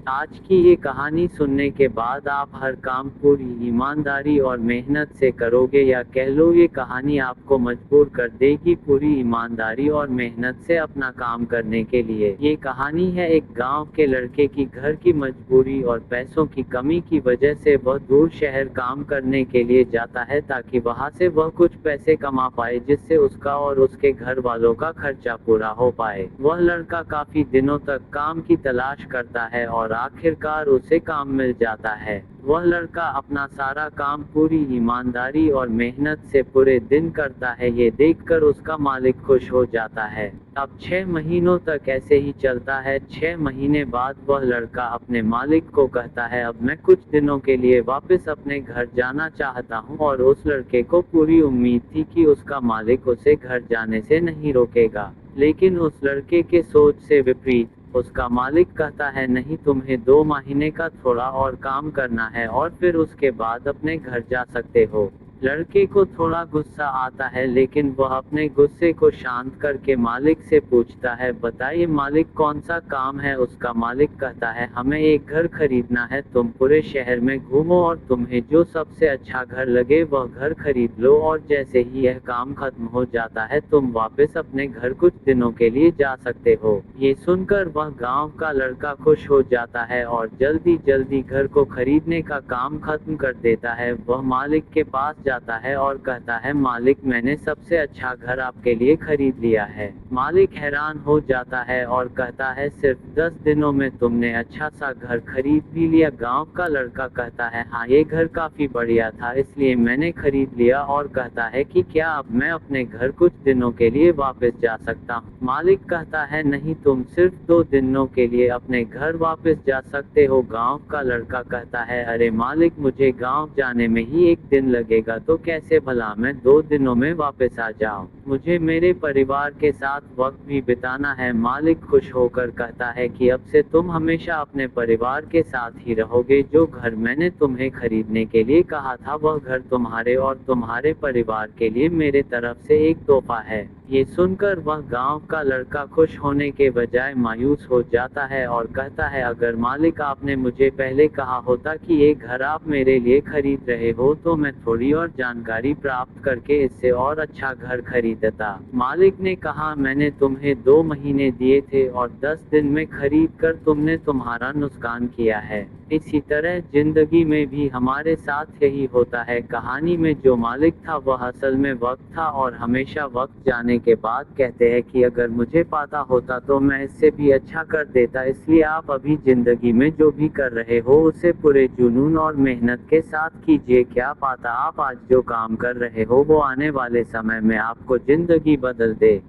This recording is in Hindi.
आज की ये कहानी सुनने के बाद आप हर काम पूरी ईमानदारी और मेहनत से करोगे, या कह लो ये कहानी आपको मजबूर कर देगी पूरी ईमानदारी और मेहनत से अपना काम करने के लिए। ये कहानी है एक गांव के लड़के की। घर की मजबूरी और पैसों की कमी की वजह से वह दूर शहर काम करने के लिए जाता है, ताकि वहां से वह कुछ पैसे कमा पाए, जिससे उसका और उसके घर वालों का खर्चा पूरा हो पाए। वह लड़का काफी दिनों तक काम की तलाश करता है और आखिरकार उसे काम मिल जाता है। वह लड़का अपना सारा काम पूरी ईमानदारी और मेहनत से पूरे दिन करता है। ये देखकर उसका मालिक खुश हो जाता है। अब 6 महीनों तक ऐसे ही चलता है। 6 महीने बाद वह लड़का अपने मालिक को कहता है, अब मैं कुछ दिनों के लिए वापस अपने घर जाना चाहता हूँ। और उस लड़के को पूरी उम्मीद थी कि उसका मालिक उसे घर जाने से नहीं रोकेगा, लेकिन उस लड़के के सोच से विपरीत उसका मालिक कहता है, नहीं, तुम्हें 2 महीने का थोड़ा और काम करना है और फिर उसके बाद अपने घर जा सकते हो। लड़के को थोड़ा गुस्सा आता है, लेकिन वह अपने गुस्से को शांत करके मालिक से पूछता है, बताइए मालिक, कौन सा काम है। उसका मालिक कहता है, हमें एक घर खरीदना है। तुम पूरे शहर में घूमो और तुम्हें जो सबसे अच्छा घर लगे वह घर खरीद लो, और जैसे ही यह काम खत्म हो जाता है तुम वापस अपने घर कुछ दिनों के लिए जा सकते हो। ये सुनकर वह गांव का लड़का खुश हो जाता है और जल्दी जल्दी घर को खरीदने का काम खत्म कर देता है। वह मालिक के पास जाता है और कहता है, मालिक, मैंने सबसे अच्छा घर आपके लिए खरीद लिया है। मालिक हैरान हो जाता है और कहता है, सिर्फ 10 दिनों में तुमने अच्छा सा घर खरीद भी लिया। गांव का लड़का कहता है, हाँ, ये घर काफी बढ़िया था, इसलिए मैंने खरीद लिया। और कहता है कि क्या अब मैं अपने घर कुछ दिनों के लिए वापस जा सकता हूँ। मालिक कहता है, नहीं, तुम सिर्फ 2 दिनों के लिए अपने घर वापस जा सकते हो। गांव का लड़का कहता है, अरे मालिक, मुझे गांव जाने में ही 1 दिन लगेगा, तो कैसे भला मैं 2 दिनों में वापस आ जाऊं। मुझे मेरे परिवार के साथ वक्त भी बिताना है। मालिक खुश होकर कहता है कि अब से तुम हमेशा अपने परिवार के साथ ही रहोगे। जो घर मैंने तुम्हें खरीदने के लिए कहा था वह घर तुम्हारे और तुम्हारे परिवार के लिए मेरे तरफ से एक तोहफा है। ये सुनकर वह गांव का लड़का खुश होने के बजाय मायूस हो जाता है और कहता है, अगर मालिक आपने मुझे पहले कहा होता कि ये घर आप मेरे लिए खरीद रहे हो, तो मैं थोड़ी और जानकारी प्राप्त करके इससे और अच्छा घर खरीदता। मालिक ने कहा, मैंने तुम्हें 2 महीने दिए थे और 10 दिन में खरीद कर तुमने तुम्हारा नुकसान किया है। इसी तरह जिंदगी में भी हमारे साथ यही होता है। कहानी में जो मालिक था वह असल में वक्त था, और हमेशा वक्त जाने के बाद कहते हैं कि अगर मुझे पता होता तो मैं इससे भी अच्छा कर देता। इसलिए आप अभी जिंदगी में जो भी कर रहे हो उसे पूरे जुनून और मेहनत के साथ कीजिए। क्या पता आप आज जो काम कर रहे हो वो आने वाले समय में आपको जिंदगी बदल दे।